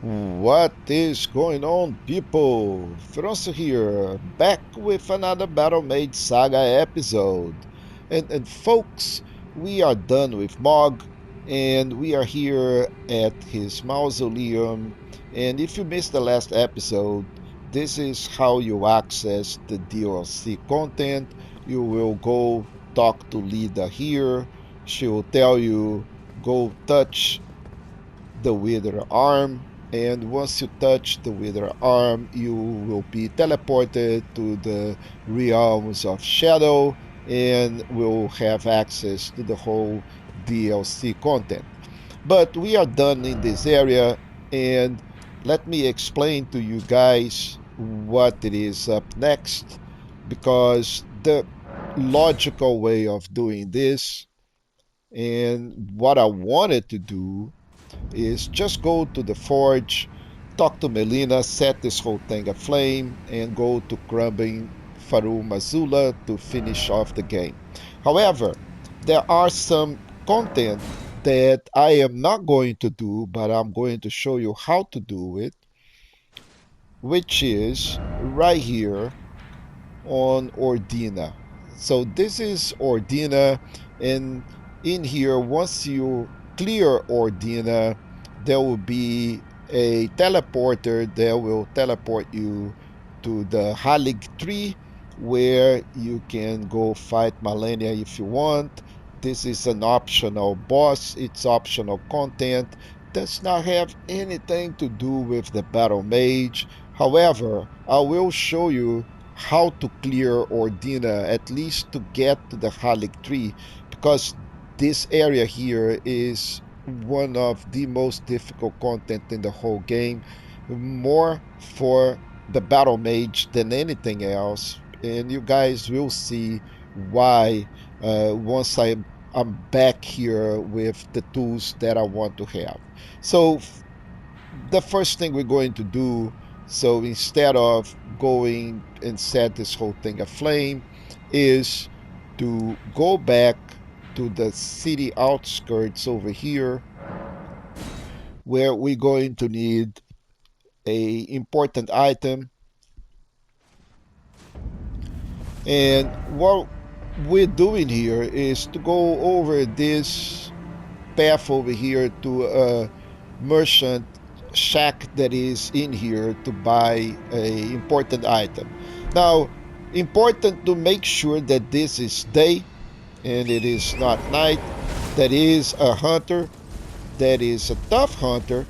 What is going on, people? Feroncio here, back with another Battle Mage Saga episode. And folks, we are done with Mog, and we are here at his mausoleum. And if you missed the last episode, this is how you access the DLC content. You will go talk to Lida here. She will tell you, go touch the wither arm, and once you touch the wither arm you will be teleported to the realms of shadow and will have access to the whole DLC content. But we are done in this area, and let me explain to you guys what it is up next, because the logical way of doing this and what I wanted to do is just go to the forge, talk to Melina, set this whole thing aflame, and go to Crumbling Farum Azula to finish off the game. However, there are some content that I am not going to do, but I'm going to show you how to do it, which is right here on Ordina. So this is Ordina, and in here, once you clear Ordina, there will be a teleporter that will teleport you to the Haligtree, where you can go fight Malenia if you want. This is an optional boss, it's optional content, does not have anything to do with the battle mage. However, I will show you how to clear Ordina, at least to get to the Haligtree, because this area here is one of the most difficult content in the whole game, more for the battle mage than anything else, and you guys will see why once I'm back here with the tools that I want to have. So the first thing we're going to do, so instead of going and set this whole thing aflame, is to go back to the city outskirts over here, where we're going to need a important item. And what we're doing here is to go over this path over here to a merchant shack that is in here to buy a important item. Now, important to make sure that this is day and it is not night. That is a hunter, that is a tough hunter,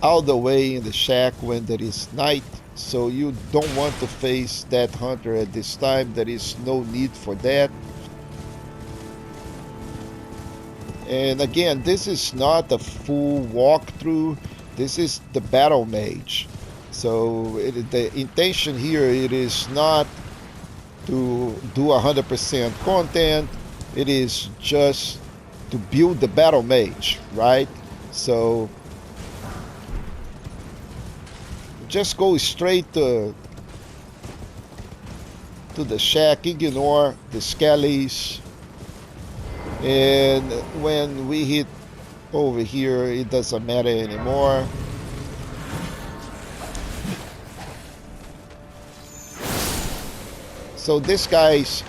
all the way in the shack when there is night. So you don't want to face that hunter at this time. There is no need for that. And again, this is not a full walkthrough. This is the battle mage. So the intention here, it is not to do 100% content. It is just to build the battle mage, right? So just go straight to the shack, ignore the skellies, and when we hit over here, it doesn't matter anymore. So these guys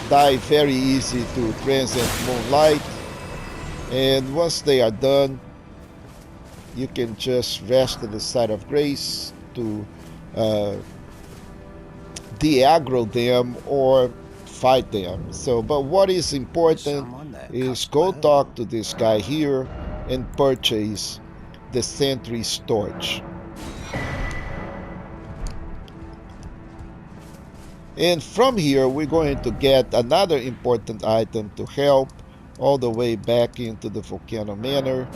die very easy to transient moonlight, and once they are done, you can just rest to the side of grace to de-aggro them or fight them. So, but what is important is go talk to this guy here and purchase the sentry storage. And from here, we're going to get another important item to help all the way back into the Volcano Manor.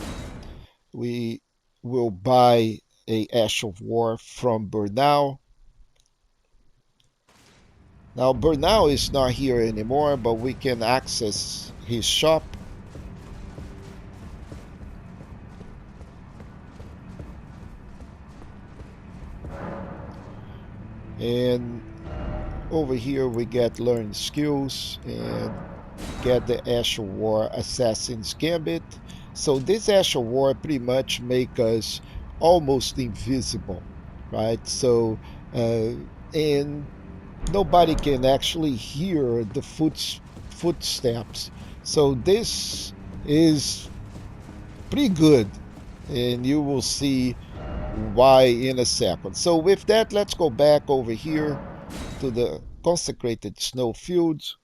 We will buy a Ash of War from Bernal. Now Bernal is not here anymore, but we can access his shop. And over here we get learn skills and get the Ash of War Assassin's Gambit. So this Ash of War pretty much make us almost invisible, right? So, and nobody can actually hear the footsteps. So this is pretty good, and you will see why in a second. So with that, let's go back over here to the consecrated snowfields.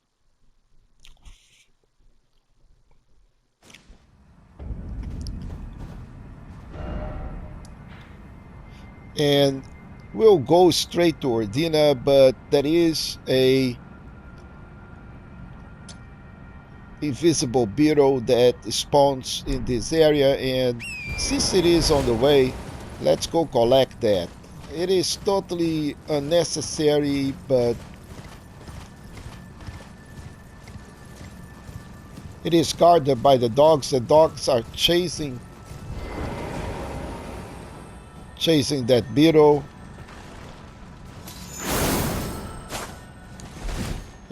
And we'll go straight to Ordina, but there is a invisible beetle that spawns in this area, and since it is on the way, let's go collect that. It is totally unnecessary, but it is guarded by the dogs. The dogs are chasing that beetle,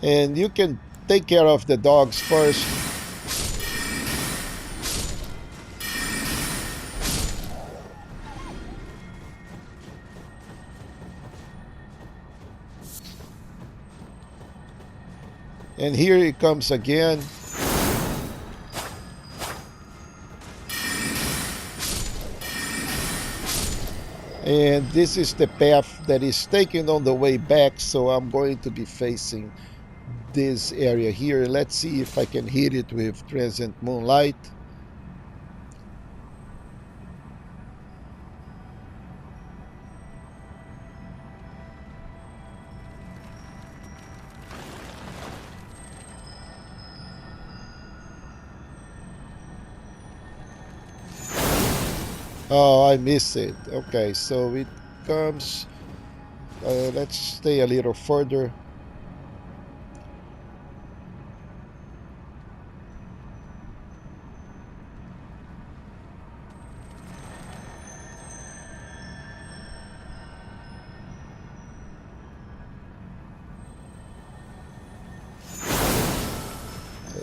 and you can take care of the dogs first. And here it comes again. And this is the path that is taken on the way back, so I'm going to be facing this area here. Let's see if I can hit it with transient moonlight. Oh, I missed it. Okay, so it comes. Let's stay a little further.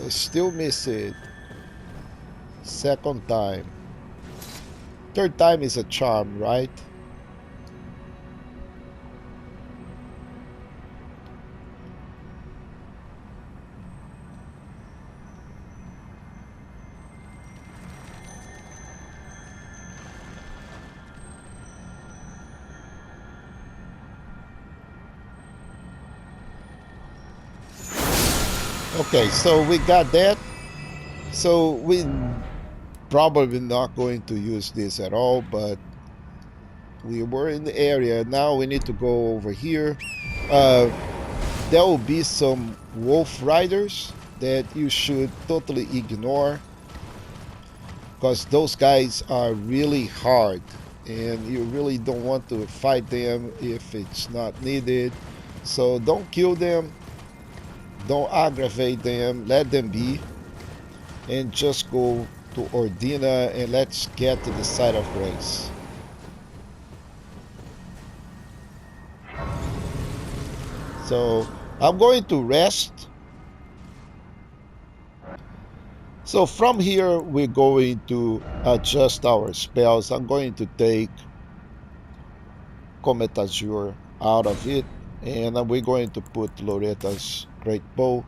Still miss it. Second time. Third time is a charm, right? Okay, so we got that. So we probably not going to use this at all, but we were in the area. Now we need to go over here. Uh, there will be some wolf riders that you should totally ignore, because those guys are really hard and you really don't want to fight them if it's not needed. So don't kill them, don't aggravate them, let them be, and just go to Ordina and let's get to the site of grace. So I'm going to rest. So from here, we're going to adjust our spells. I'm going to take Comet Azure out of it, and we're going to put Loretta's Great Bow,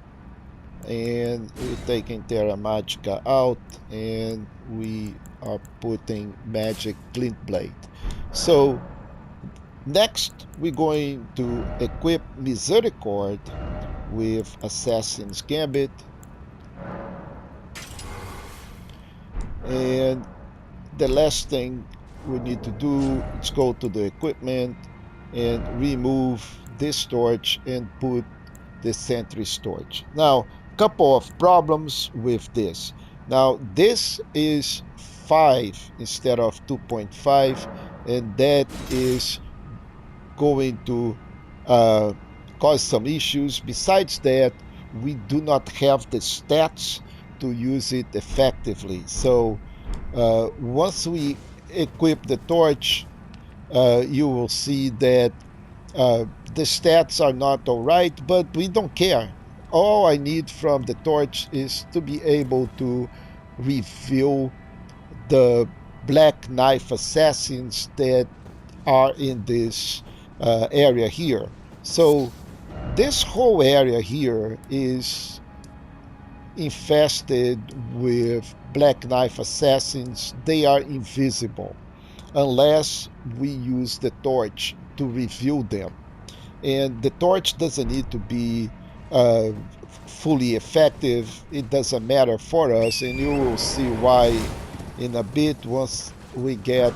and we're taking Terra Magica out, and we are putting Magic Glint Blade. So next, we're going to equip Misericord with Assassin's Gambit, and the last thing we need to do is go to the equipment and remove this torch and put the sentry torch. Now, couple of problems with this. Now, this is 5 instead of 2.5, and that is going to uh, cause some issues. Besides that, we do not have the stats to use it effectively. So once we equip the torch, you will see that the stats are not all right, but we don't care. All I need from the torch is to be able to reveal the black knife assassins that are in this area here. So this whole area here is infested with black knife assassins. They are invisible unless we use the torch to reveal them. And the torch doesn't need to be uh, fully effective. It doesn't matter for us, and you will see why in a bit once we get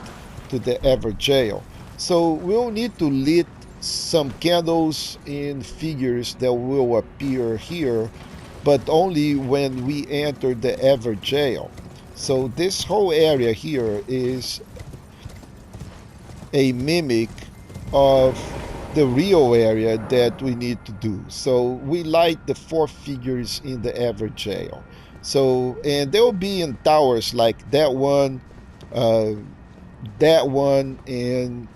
to the evergaol. So we'll need to lit some candles in figures that will appear here, but only when we enter the evergaol. So this whole area here is a mimic of the real area that we need to do. So we light the 4 figures in the evergaol. So, and they'll be in towers like uh, that one, and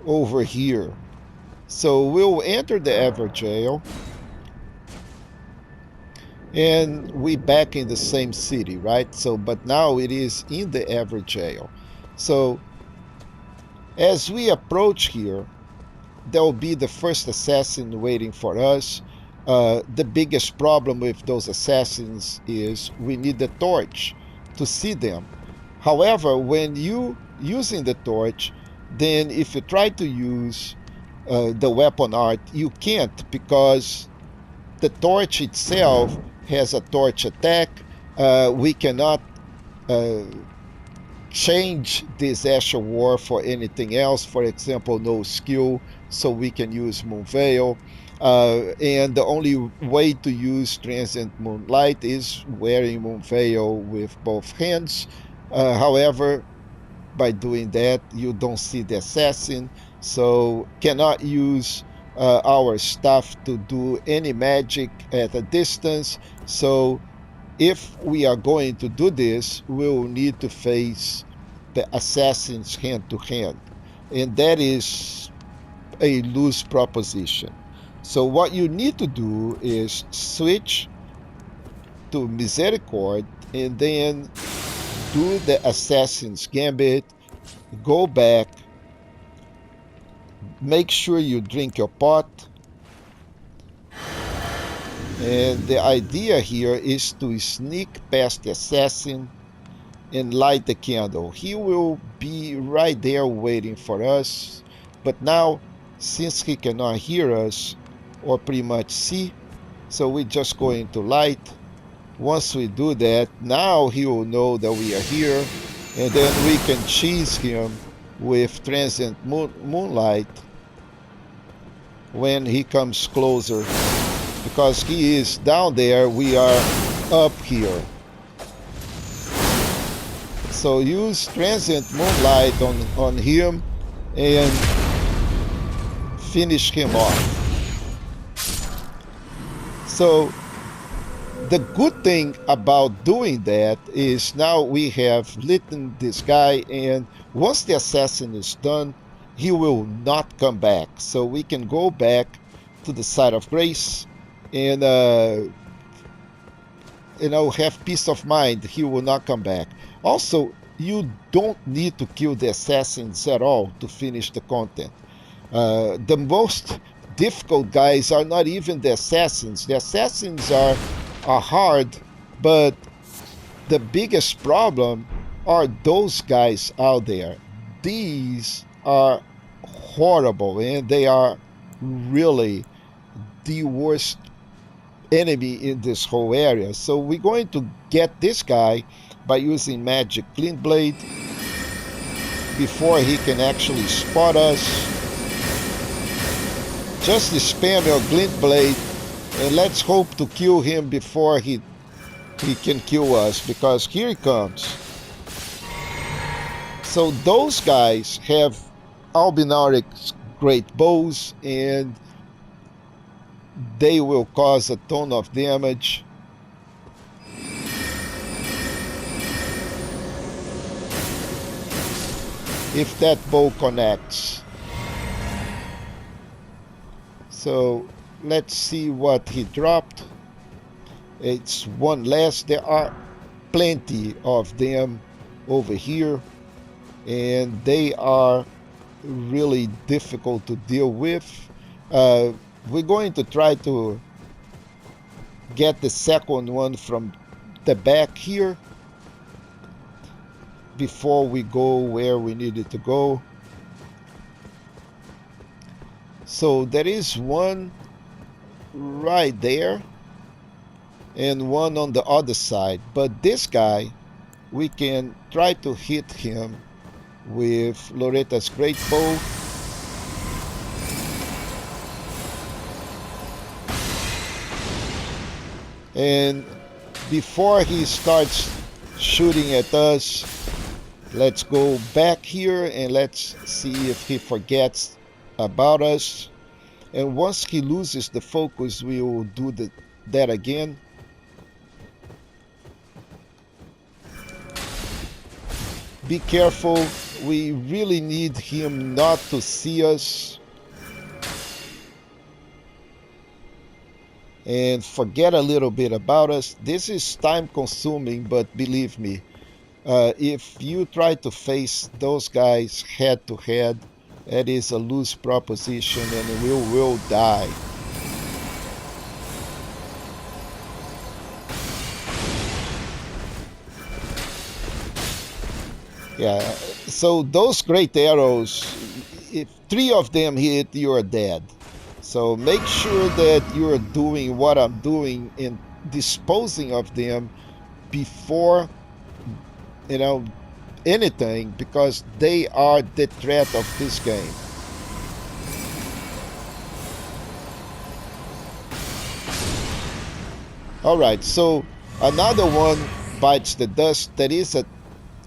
over here. So we'll enter the evergaol, and we back in the same city, right? So, but now it is in the evergaol. So as we approach here, there will be the first assassin waiting for us. The biggest problem with those assassins is we need the torch to see them. However, when you using the torch, then if you try to use the weapon art, you can't, because the torch itself has a torch attack. We cannot uh, change this Asher War for anything else. For example, no skill, so we can use Moonveil. And the only way to use Transient Moonlight is wearing Moonveil with both hands. However, by doing that, you don't see the assassin, so cannot use our stuff to do any magic at a distance. So if we are going to do this, we'll need to face the assassins hand to hand, and that is a loose proposition. So what you need to do is switch to Misericord and then do the assassin's gambit, go back, make sure you drink your pot. And the idea here is to sneak past the assassin and light the candle. He will be right there waiting for us. But now, since he cannot hear us or pretty much see, so we're just going to light. Once we do that, now he will know that we are here, and then we can cheese him with transient moonlight when he comes closer, because he is down there, we are up here. So use transient moonlight on him and finish him off. So the good thing about doing that is now we have lit this guy, and once the assassin is done, he will not come back. So we can go back to the side of grace and have peace of mind. He will not come back. Also, you don't need to kill the assassins at all to finish the content. The most difficult guys are not even the assassins. The assassins are hard, but the biggest problem are those guys out there. These are horrible, and they are really the worst enemy in this whole area. So we're going to get this guy by using magic clean blade before he can actually spot us. Just spam your glint blade, and let's hope to kill him before he can kill us, because here he comes. So those guys have Albinauric's great bows, and they will cause a ton of damage. If that bow connects. So let's see what he dropped. It's one less. There are plenty of them over here, and they are really difficult to deal with. We're going to try to get the second one from the back here before we go where we needed to go. So there is one right there and one on the other side, but this guy, we can try to hit him with Loretta's great bow. And before he starts shooting at us, let's go back here and let's see if he forgets about us. And once he loses the focus, we will do that again. Be careful, we really need him not to see us. And forget a little bit about us. This is time consuming, but believe me, if you try to face those guys head to head, it is a loose proposition and we will die. Yeah, so those great arrows, if 3 of them hit, you're dead. So make sure that you're doing what I'm doing in disposing of them before, anything, because they are the threat of this game. Alright, so another one bites the dust. There is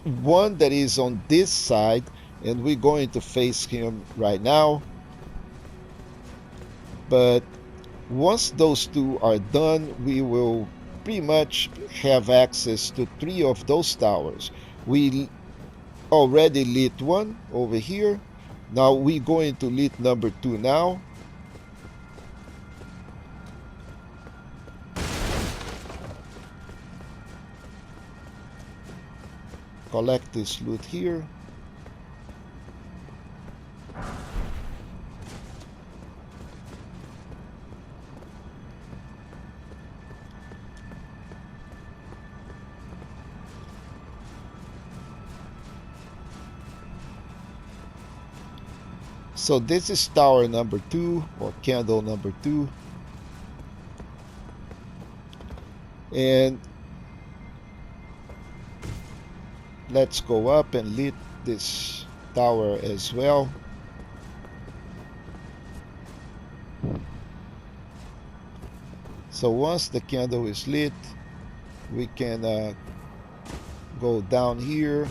one that is on this side, and we're going to face him right now. But once those 2 are done, we will pretty much have access to 3 of those towers. We already lit one over here. Now we're going to lit number 2 now. Collect this loot here. So this is tower number 2, or candle number 2. And let's go up and lit this tower as well. So once the candle is lit, we can go down here,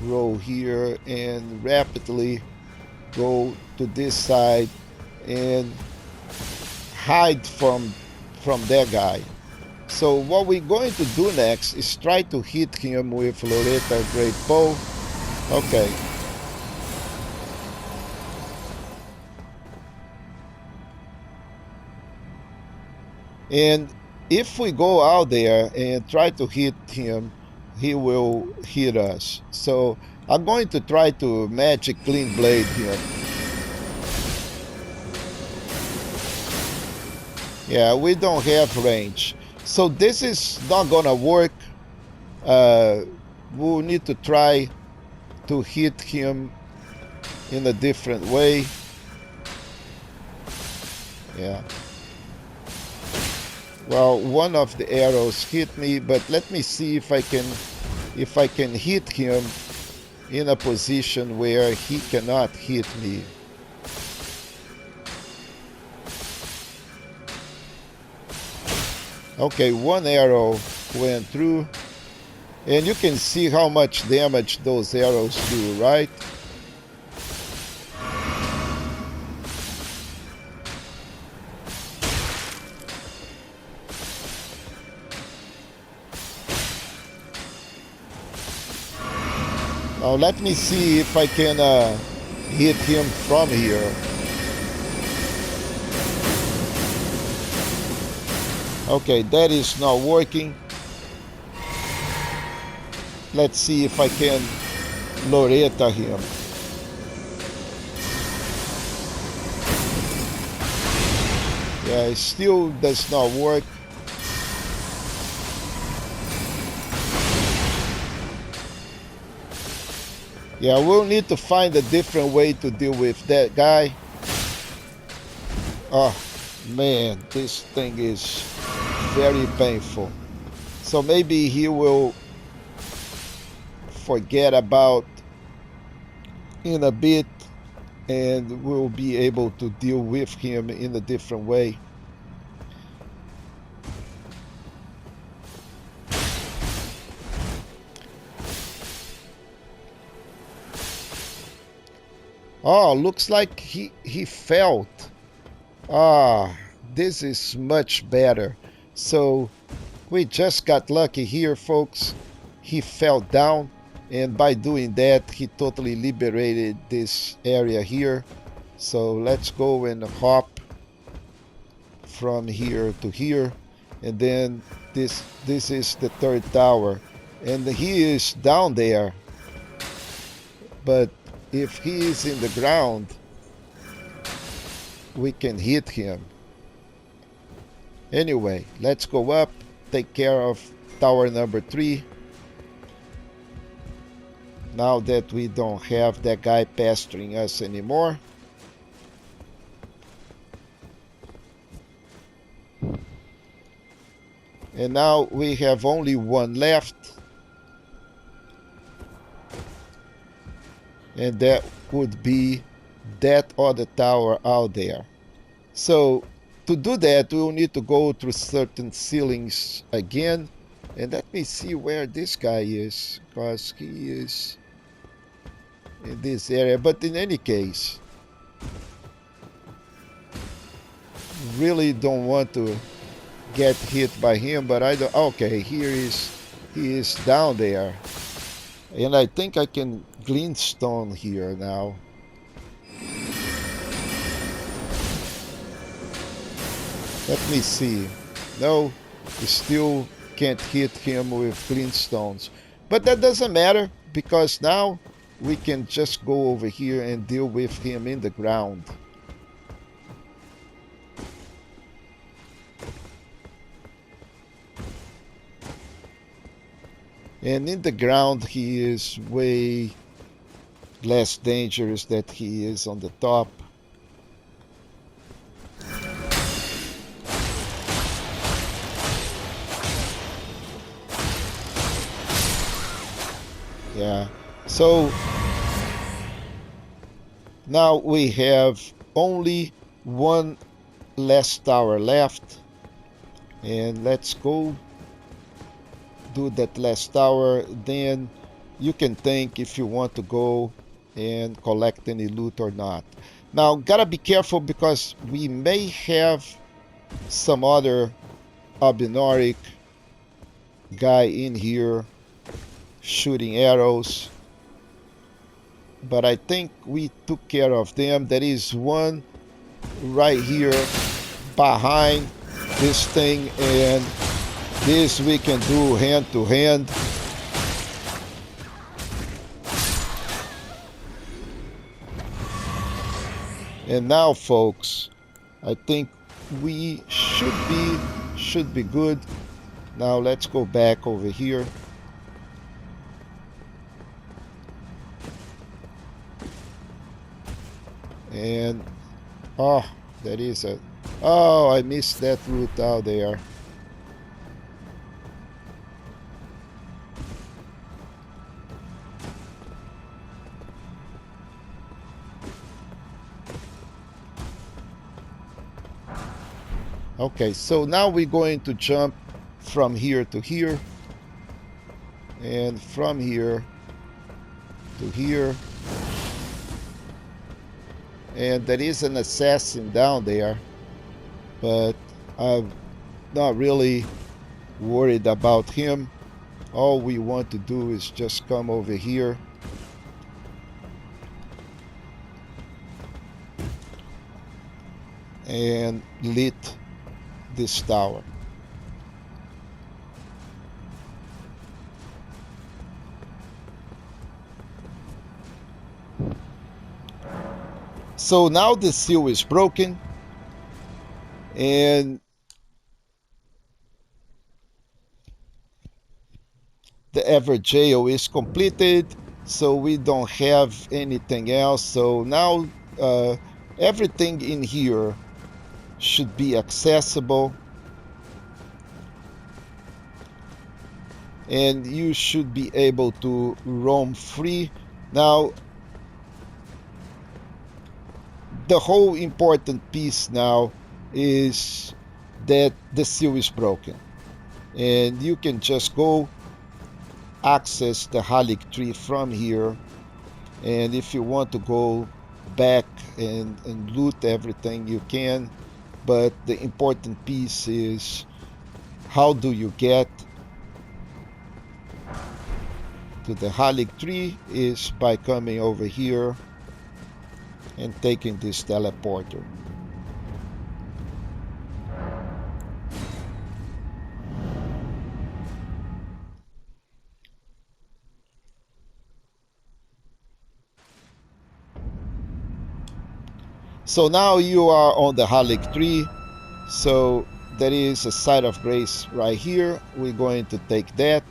roll here, and rapidly go to this side and hide from that guy. So what we're going to do next is try to hit him with Loretta Great Bow. Okay. And if we go out there and try to hit him, he will hit us. So I'm going to try to magic clean blade here. Yeah, we don't have range. So this is not gonna work. We'll need to try to hit him in a different way. Yeah. Well, one of the arrows hit me, but let me see if I can hit him in a position where he cannot hit me. Okay, one arrow went through, and you can see how much damage those arrows do, right? Now let me see if I can hit him from here. Okay, that is not working. Let's see if I can Loretta him. Yeah, it still does not work. Yeah, we'll need to find a different way to deal with that guy. Oh man, this thing is very painful. So maybe he will forget about in a bit and we'll be able to deal with him in a different way. Oh, looks like he felt. Ah, this is much better. So we just got lucky here, folks. He fell down, and by doing that, he totally liberated this area here. So let's go and hop from here to here, and then this is the third tower, and he is down there. But if he is in the ground, we can hit him. Anyway, let's go up, take care of tower number 3. Now that we don't have that guy pestering us anymore. And now we have only one left. And that would be that other tower out there. So to do that, we will need to go through certain ceilings again. And let me see where this guy is, because he is in this area. But in any case, really don't want to get hit by him, but I don't. Okay, he is down there. And I think I can glintstone here now. Let me see. No, we still can't hit him with glintstones. But that doesn't matter, because now we can just go over here and deal with him in the ground. And in the ground, he is way less dangerous than he is on the top. Yeah, so now we have only one last tower left. And let's go do that last tower. Then you can think if you want to go and collect any loot or not. Now gotta be careful, because we may have some other Albinoric guy in here shooting arrows, but I think we took care of them. There is one right here behind this thing, and this we can do hand to hand. And now, folks, I think we should be good. Now let's go back over here. And oh, that is a oh, I missed that route out there. Okay, so now we're going to jump from here to here, and from here to here. And there is an assassin down there, but I'm not really worried about him. All we want to do is just come over here and lit this tower. So now the seal is broken, and the evergaol is completed, so we don't have anything else. So now everything in here should be accessible, and you should be able to roam free. Now, the whole important piece now is that the seal is broken, and you can just go access the Haligtree from here. And if you want to go back and loot everything, you can. But the important piece is, how do you get to the Haligtree? Is by coming over here and taking this teleporter. So now you are on the Haligtree. So there is a site of grace right here. We're going to take that.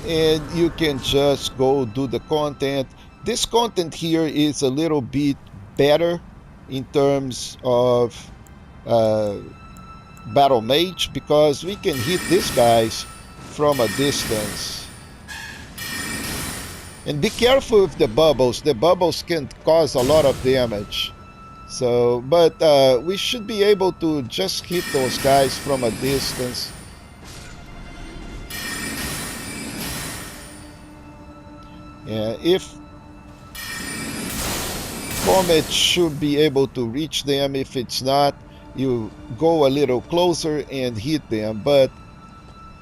And you can just go do the content. This content here is a little bit better in terms of battle mage, because we can hit these guys from a distance. And be careful with the bubbles. The bubbles can cause a lot of damage. So, but we should be able to just hit those guys from a distance. Yeah, if Comet should be able to reach them. If it's not, you go a little closer and hit them. But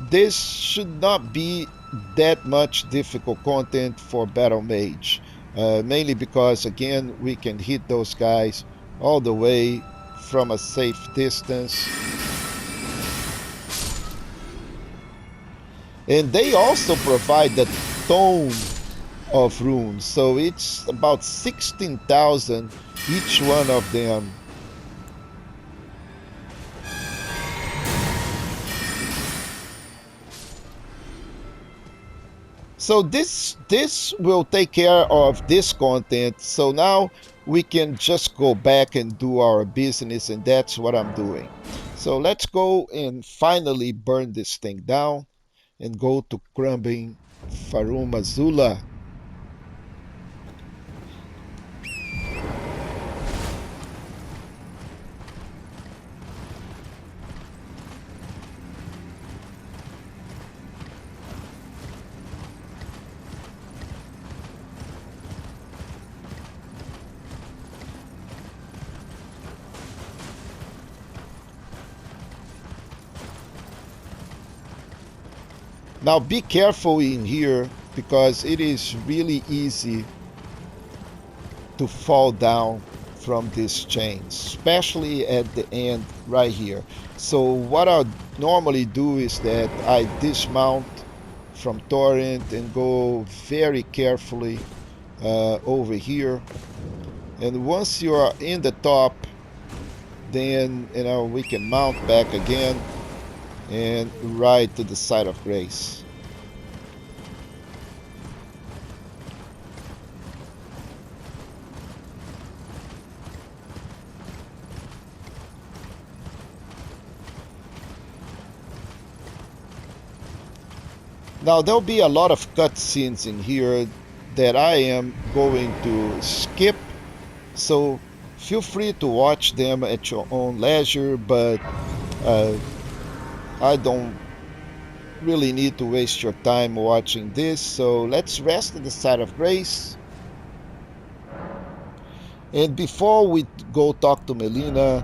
this should not be that much difficult content for Battle Mage. Mainly because, again, we can hit those guys all the way from a safe distance. And they also provide the tome of runes, so it's about 16,000 each one of them. So this will take care of this content. So now we can just go back and do our business, and that's what I'm doing. So let's go and finally burn this thing down and go to Crumbling Farum Azula. Now be careful in here, because it is really easy to fall down from this chain, especially at the end right here. So what I normally do is that I dismount from Torrent and go very carefully over here. And once you are in the top, then we can mount back again and ride to the side of grace. Now there'll be a lot of cutscenes in here that I am going to skip, so feel free to watch them at your own leisure, but I don't really need to waste your time watching this. So let's rest at the side of grace. And before we go talk to Melina,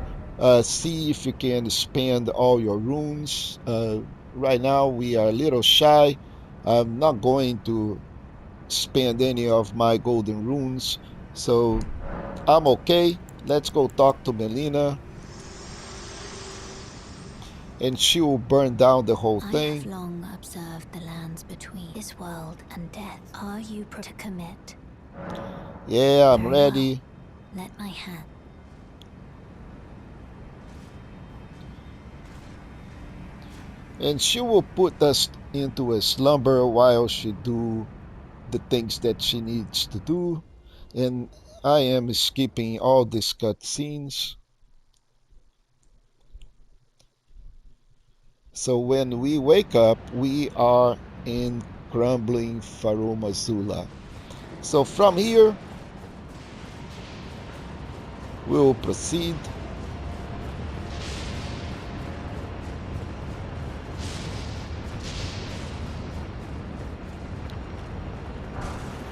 see if you can spend all your runes. Right now we are a little shy. I'm not going to spend any of my golden runes, so I'm okay. Let's go talk to Melina. and she will burn down the whole I thing. have long observed the lands between this world and death. Are you to commit? Yeah, I'm Very ready. well. Let my hand. And she will put us into a slumber while she do the things that she needs to do. And I am skipping all these cutscenes. So when we wake up, we are in Crumbling Farum Azula. So from here, we will proceed.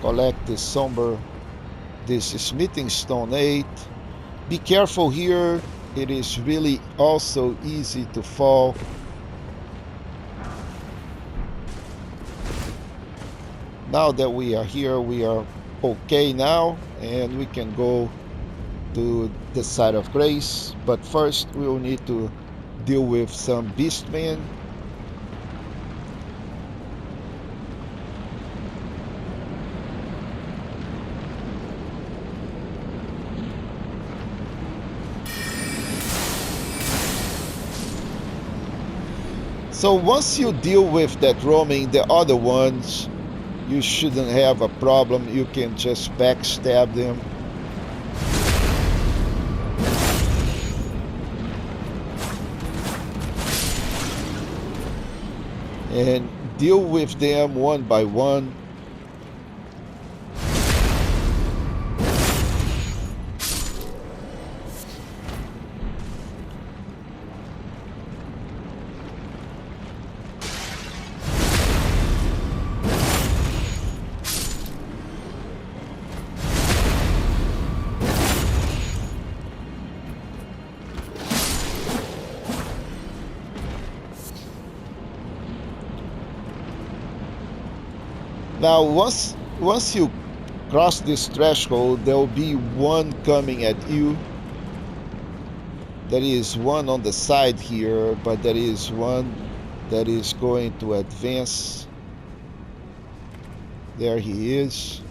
Collect this smithing stone 8. Be careful here. It is really also easy to fall. Now that we are here, we are okay now, and we can go to the side of grace. But first, we will need to deal with some beastmen. So once you deal with that roaming, the other ones, you shouldn't have a problem. You can just backstab them. And deal with them one by one. Now, once you cross this threshold, there will be one coming at you. There is one on the side here, but there is one that is going to advance. There he is.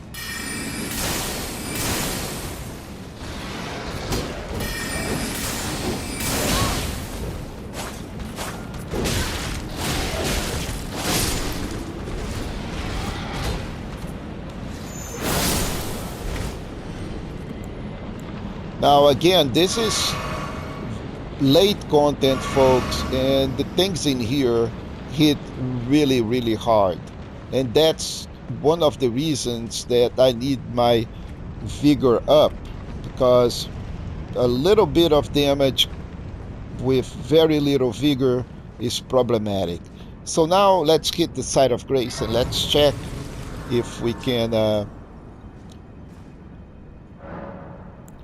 Now again, this is late content, folks, and the things in here hit really, really hard. And that's one of the reasons that I need my vigor up, because a little bit of damage with very little vigor is problematic. So now let's hit the side of grace and let's check if we can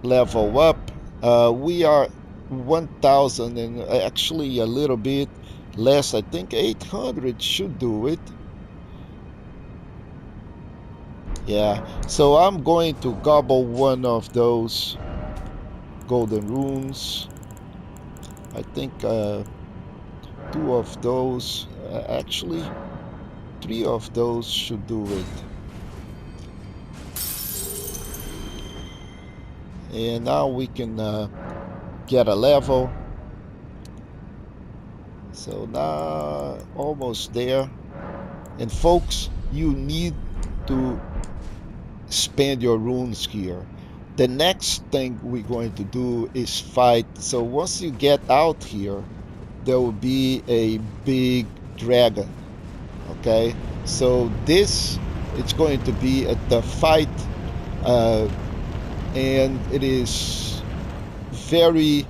level up. We are 1000 and actually a little bit less. I think 800 should do it. Yeah, so I'm going to gobble one of those golden runes. I think 2 of those, actually 3 of those should do it. And now we can get a level. So now almost there. And folks, you need to spend your runes here. The next thing we're going to do is fight. So once you get out here, there will be a big dragon. Okay, so this it's going to be a tough fight, and it is very,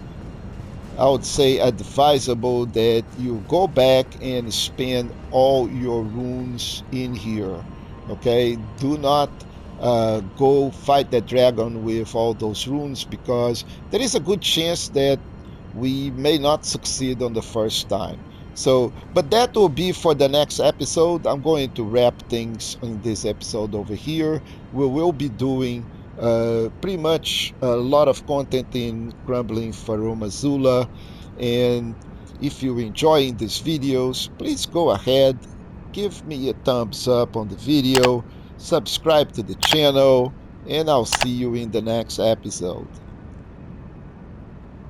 I would say, advisable that you go back and spend all your runes in here. Okay, do not go fight that dragon with all those runes, because there is a good chance that we may not succeed on the first time. So, but that will be for the next episode. I'm going to wrap things in this episode over here. We will be doing pretty much a lot of content in Crumbling Farum Azula, and If you're enjoying these videos, please go ahead, give me a thumbs up on the video, subscribe to the channel, and I'll see you in the next episode.